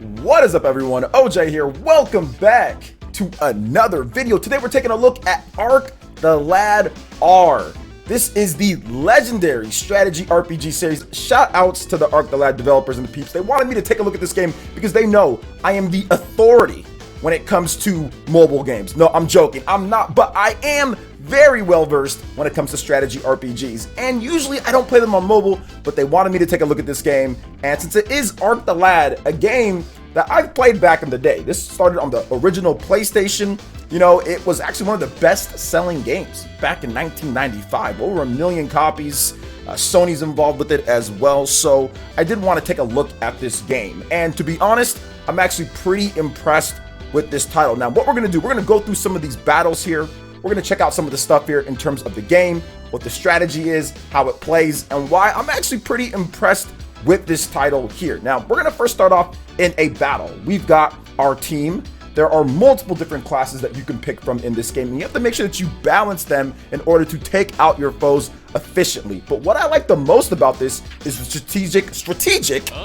What is up, everyone? OJ here. Welcome back to another video. Today we're taking a look at Arc the Lad R. This is the legendary strategy RPG series. Shout outs to the Arc the Lad developers and the peeps. They wanted me to take a look at this game because they know I am the authority when it comes to mobile games. No, I'm joking. I'm not, but I am very well versed when it comes to strategy RPGs. And usually I don't play them on mobile, but they wanted me to take a look at this game. And since it is Arc the Lad, a game that I've played back in the day, this started on the original PlayStation. You know, it was actually one of the best selling games back in 1995, over 1 million copies. Sony's involved with it as well. So I did want to take a look at this game. And to be honest, I'm actually pretty impressed with this title. Now, what we're going to do, we're going to go through some of these battles here. We're going to check out some of the stuff here in terms of the game, what the strategy is, how it plays, and why I'm actually pretty impressed with this title here. Now, we're going to first start off in a battle. We've got our team. There are multiple different classes that you can pick from in this game, and you have to make sure that you balance them in order to take out your foes efficiently. But what I like the most about this is the strategic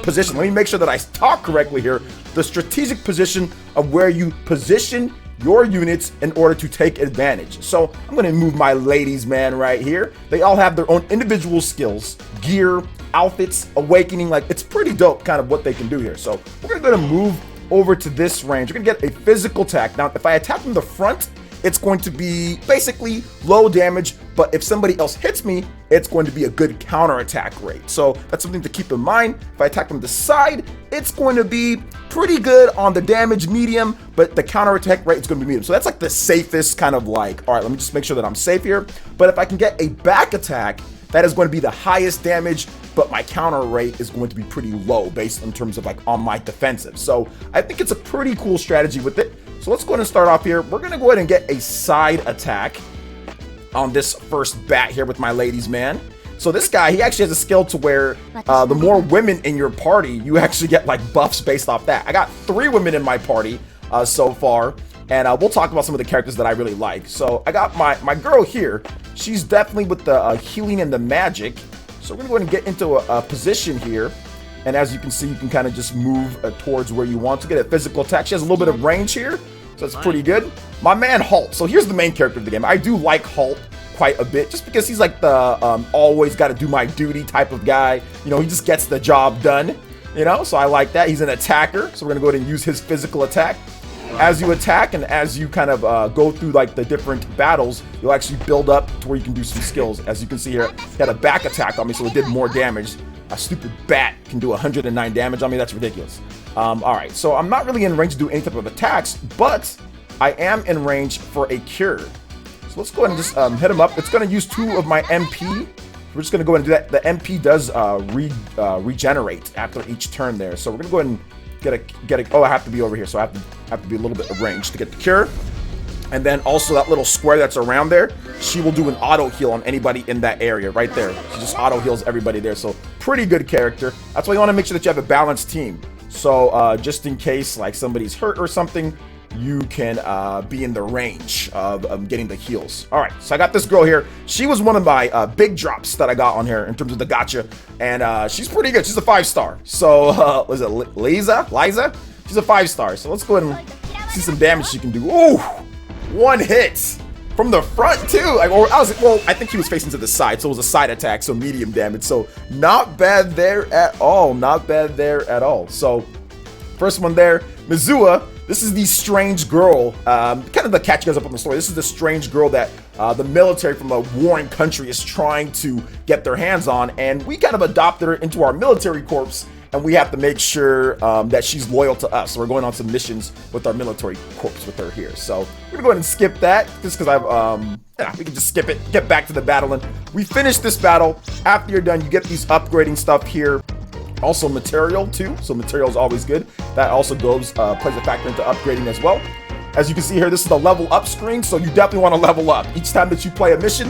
position. Let me make sure that I talk correctly here. The strategic position of where you position your units in order to take advantage. So I'm going to move my ladies man right here. They all have their own individual skills, gear, outfits, awakening. Like, it's pretty dope kind of what they can do here. So we're going to move over to this range. We're going to get a physical attack. Now, if I attack from the front, it's going to be basically low damage, but if somebody else hits me, it's going to be a good counter attack rate. So that's something to keep in mind. If I attack from the side, it's going to be pretty good on the damage medium, but the counter attack rate is going to be medium. So that's like the safest kind of like, all right, let me just make sure that I'm safe here. But if I can get a back attack, that is going to be the highest damage, but my counter rate is going to be pretty low based in terms of like on my defensive. So I think it's a pretty cool strategy with it. So let's go ahead and start off here. We're going to go ahead and get a side attack on this first bat here with my ladies man. So this guy, he actually has a skill to where the more women in your party, you actually get like buffs based off that. I got 3 women in my party so far, and we'll talk about some of the characters that I really like. So I got my girl here. She's definitely with the healing and the magic. So we're gonna go ahead and get into a position here. And as you can see, you can kind of just move towards where you want to get a physical attack. She has a little bit of range here, so that's pretty good. My man Halt. So here's the main character of the game. I do like Halt quite a bit, just because he's like the always got to do my duty type of guy. You know, he just gets the job done. You know, so I like that. He's an attacker, so we're gonna go ahead and use his physical attack. As you attack and as you kind of go through like the different battles, you'll actually build up to where you can do some skills. As you can see here, he had a back attack on me, so it did more damage. A stupid bat can do 109 damage on me. That's ridiculous. All right, so I'm not really in range to do any type of attacks, but I am in range for a cure. So let's go ahead and just hit him up. It's going to use 2 of my MP. We're just going to go ahead and do that. The MP does regenerate after each turn there. So we're going to go ahead and get a. Oh, I have to be over here, so I have to be a little bit of range to get the cure. And then also that little square that's around there, she will do an auto heal on anybody in that area right there. She just auto heals everybody there. So pretty good character. That's why you want to make sure that you have a balanced team. So just in case like somebody's hurt or something, you can be in the range of getting the heals. All right, so I got this girl here. She was one of my big drops that I got on here in terms of the gacha, and she's pretty good. She's a 5-star. So was it Liza? She's a 5-star. So let's go ahead and see some damage she can do. Ooh, 1 hit from the front too. I think he was facing to the side, so it was a side attack, so medium damage. So not bad there at all. Not bad there at all. So first one there, Mizua. This is the strange girl, kind of to catch you guys up on the story. This is the strange girl that the military from a warring country is trying to get their hands on, and we kind of adopted her into our military corps, and we have to make sure that she's loyal to us. So we're going on some missions with our military corps with her here. So we're gonna go ahead and skip that, just because we can just skip it, get back to the battle, and we finish this battle. After you're done, you get these upgrading stuff here. Also material too, so material is always good. That also plays a factor into upgrading as well. As you can see here, this is the level up screen, so you definitely want to level up. Each time that you play a mission,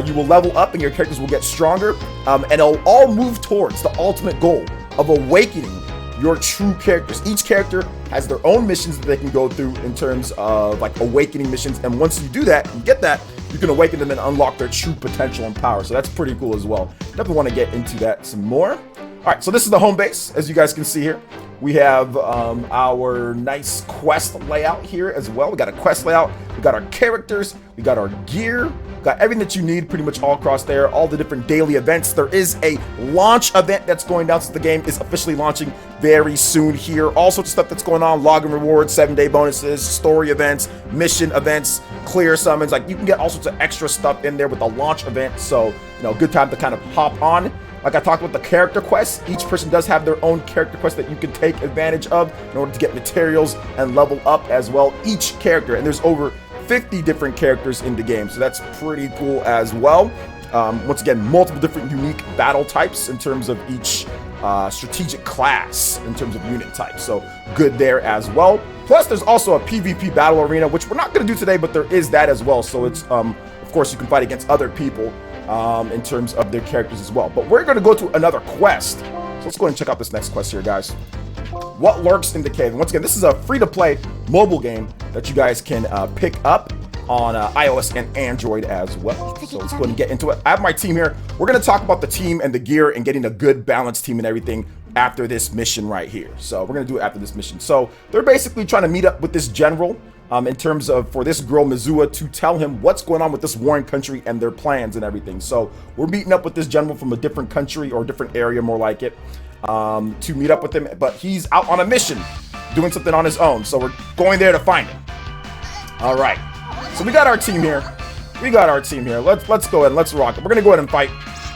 you will level up and your characters will get stronger, and it'll all move towards the ultimate goal of awakening your true characters. Each character has their own missions that they can go through in terms of like awakening missions, and once you do that, you get that, you can awaken them and unlock their true potential and power. So that's pretty cool as well. Definitely want to get into that some more. All right, so this is the home base, as you guys can see here. We have our nice quest layout here as well. We got a quest layout, we got our characters, we got our gear, we got everything that you need pretty much all across there, all the different daily events. There is a launch event that's going down, so the game is officially launching very soon here. All sorts of stuff that's going on, login rewards, 7-day bonuses, story events, mission events, clear summons. Like, you can get all sorts of extra stuff in there with the launch event. So, you know, good time to kind of hop on. Like I talked about the character quests, each person does have their own character quest that you can take advantage of in order to get materials and level up as well, each character. And there's over 50 different characters in the game, so that's pretty cool as well. Once again, multiple different unique battle types in terms of each strategic class in terms of unit type, so good there as well. Plus, there's also a PvP battle arena, which we're not going to do today, but there is that as well. So it's, of course, you can fight against other people in terms of their characters as well. But we're going to go to another quest. So let's go ahead and check out this next quest here, guys. What lurks in the cave? And once again, this is a free-to-play mobile game that you guys can pick up on iOS and Android as well. So let's go ahead and get into it. I have my team here. We're going to talk about the team and the gear and getting a good balanced team and everything after this mission right here. So we're going to do it after this mission. So they're basically trying to meet up with this general in terms of for this girl Mizua to tell him what's going on with this warring country and their plans and everything. So we're meeting up with this general from a different country or different area, more like it, to meet up with him. But he's out on a mission doing something on his own. So we're going there to find him. All right. So we got our team here. Let's go ahead and let's rock it. We're gonna go ahead and fight.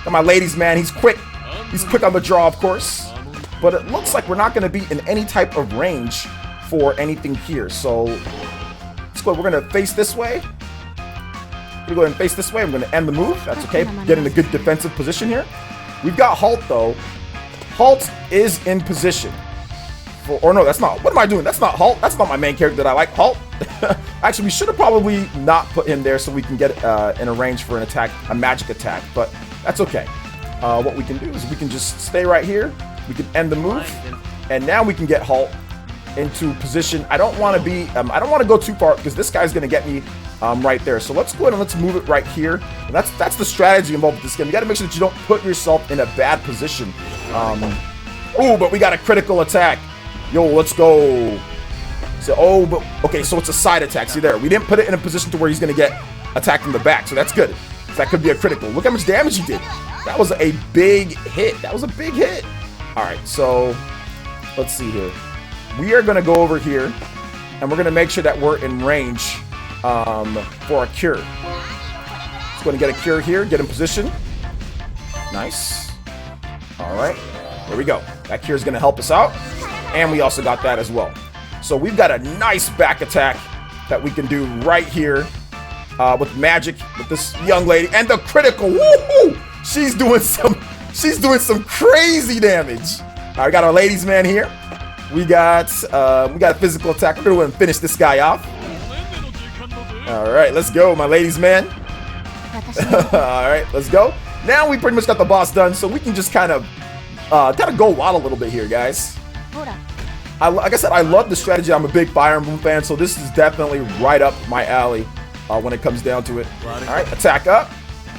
Got my ladies man. He's quick. He's quick on the draw, of course. But it looks like we're not gonna be in any type of range for anything here. So let's go. We're gonna face this way. We're gonna go ahead and face this way. I'm gonna end the move. That's okay. Get in a good defensive position here. We've got Halt though. Halt is in position. Or no, that's not. What am I doing? That's not Halt. That's not my main character that I like. Halt. Actually, we should have probably not put him there so we can get in a range for an attack, a magic attack. But that's okay. What we can do is we can just stay right here. We can end the move, and now we can get Halt into position. I don't want to be. I don't want to go too far because this guy's gonna get me right there. So let's go ahead and let's move it right here. And that's the strategy involved with this game. You got to make sure that you don't put yourself in a bad position. Oh, but we got a critical attack. Yo, let's go. So, but okay, so it's a side attack. See there, we didn't put it in a position to where he's gonna get attacked from the back, so that's good. That could be a critical. Look how much damage he did. That was a big hit. That was a big hit. All right, so let's see here. We are gonna go over here, and we're gonna make sure that we're in range for a cure. Let's go ahead and get a cure here. Get in position. Nice. All right, there we go. That cure is gonna help us out. And we also got that as well. So we've got a nice back attack that we can do right here with magic with this young lady and the critical. Woohoo! She's doing some crazy damage. All right, we got our ladies man here. We got a physical attack. We're gonna go and finish this guy off. All right, let's go, my ladies man. All right, let's go. Now we pretty much got the boss done, so we can just kind of go wild a little bit here, guys. Like I said, I love the strategy. I'm a big Fire Emblem fan, so this is definitely right up my alley when it comes down to it. All right, attack up.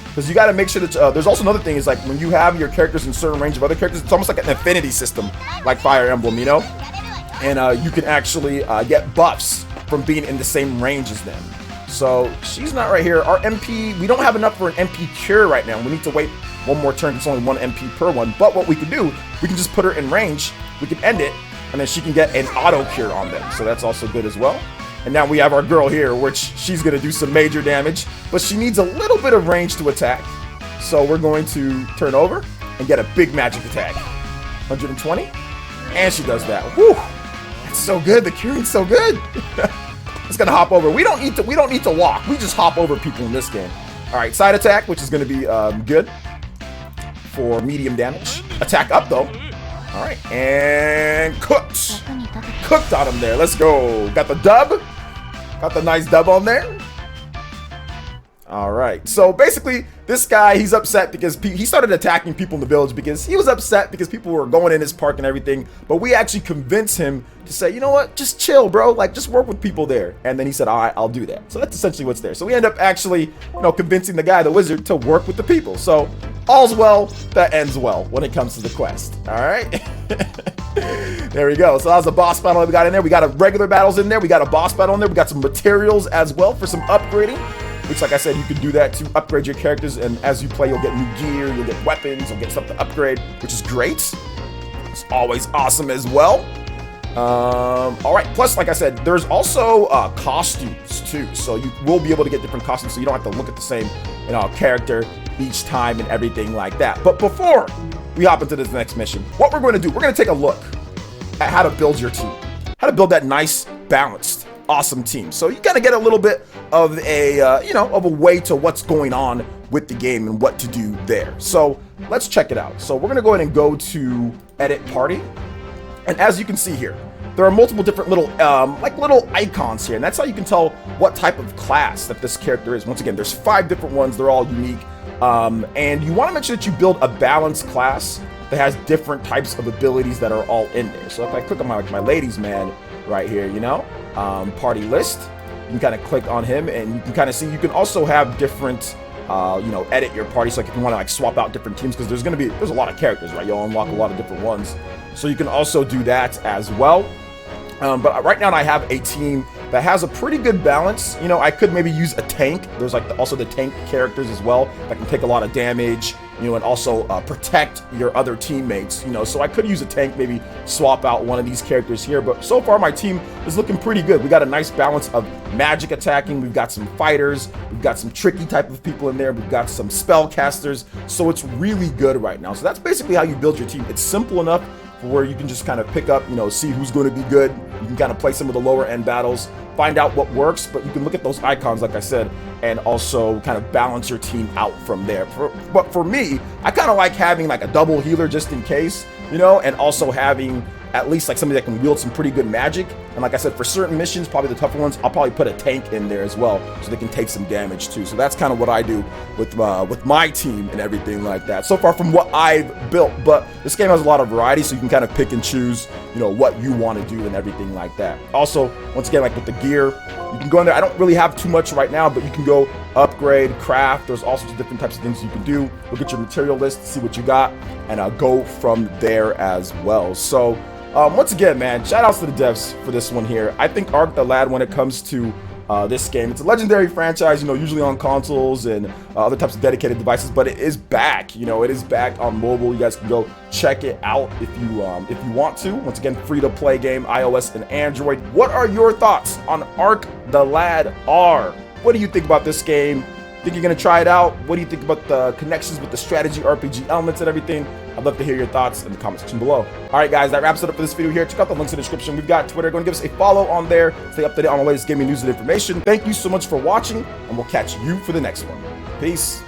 Because you got to make sure that there's also another thing is like when you have your characters in certain range of other characters, it's almost like an affinity system, like Fire Emblem, you know? And you can actually get buffs from being in the same range as them. So she's not right here. Our MP, we don't have enough for an MP cure right now. We need to wait one more turn. It's only one MP per one. But what we can do, we can just put her in range. We can end it. And then she can get an auto cure on them. So that's also good as well. And now we have our girl here, which she's going to do some major damage. But she needs a little bit of range to attack. So we're going to turn over and get a big magic attack. 120. And she does that. Woo! That's so good. The curing's so good. It's going to hop over. We don't need to walk. We just hop over people in this game. All right, side attack, which is going to be good for medium damage. Attack up, though. All right, and cooked. Cooked on him there. Let's go. Got the dub. Got the nice dub on there. All right. So basically, this guy, he's upset because he started attacking people in the village because he was upset because people were going in his park and everything. But we actually convinced him to say, you know what, just chill, bro. Like, just work with people there. And then he said, all right, I'll do that. So that's essentially what's there. So we end up actually, convincing the guy, the wizard, to work with the people. So all's well that ends well when it comes to the quest. All right. There we go. So that was a boss battle that we got in there. We got a regular battles in there. We got a boss battle in there. We got some materials as well for some upgrading, which, like I said, you can do that to upgrade your characters. And as you play, you'll get new gear, you'll get weapons, you'll get stuff to upgrade, which is great. It's always awesome as well. All right. Plus, like I said, there's also costumes too. So you will be able to get different costumes, so you don't have to look at the same, character each time and everything like that. But before we hop into this next mission, what we're going to do, we're going to take a look at how to build your team, how to build that nice, balanced, awesome team. So you got to get a little bit of a, of a way to what's going on with the game and what to do there. So let's check it out. So we're going to go ahead and go to edit party. And as you can see here, there are multiple different little, little icons here. And that's how you can tell what type of class that this character is. Once again, there's 5 different ones. They're all unique. And you want to make sure that you build a balanced class that has different types of abilities that are all in there. So if I click on my ladies man right here, party list, you can kind of click on him and you can kind of see, you can also have different, edit your party. So like if you want to like swap out different teams, because there's a lot of characters, right? You'll unlock a lot of different ones. So you can also do that as well. But right now I have a team that has a pretty good balance. I could maybe use a tank. There's like also the tank characters as well that can take a lot of damage, and also protect your other teammates, so I could use a tank, maybe swap out one of these characters here. But so far my team is looking pretty good. We got a nice balance of magic attacking. We've got some fighters. We've got some tricky type of people in there. We've got some spellcasters. So it's really good right now. So that's basically how you build your team. It's simple enough where you can just kind of pick up, see who's going to be good. You can kind of play some of the lower end battles, find out what works, but you can look at those icons, like I said, and also kind of balance your team out from there. But for me, I kind of like having like a double healer just in case, and also having at least like somebody that can wield some pretty good magic. And like I said, for certain missions, probably the tougher ones, I'll probably put a tank in there as well, so they can take some damage too. So that's kind of what I do with my team and everything like that. So far from what I've built, but this game has a lot of variety, so you can kind of pick and choose, what you want to do and everything like that. Also, once again, like with the gear, you can go in there. I don't really have too much right now, but you can go upgrade, craft. There's all sorts of different types of things you can do. Look at your material list, see what you got, and go from there as well. So once again, man, shout outs to the devs for this one here. I think Ark the Lad, when it comes to this game, it's a legendary franchise, usually on consoles and other types of dedicated devices, but it is back. It is back on mobile. You guys can go check it out if you want to. Once again, free to play game, iOS and Android. What are your thoughts on Ark the Lad R? What do you think about this game? Think you're gonna try it out? What do you think about the connections with the strategy RPG elements and everything? I'd love to hear your thoughts in the comment section below. All right, guys, that wraps it up for this video here. Check out the links in the description. We've got Twitter. Go and give us a follow on there. Stay up to date on the latest gaming news and information. Thank you so much for watching, and we'll catch you for the next one. Peace.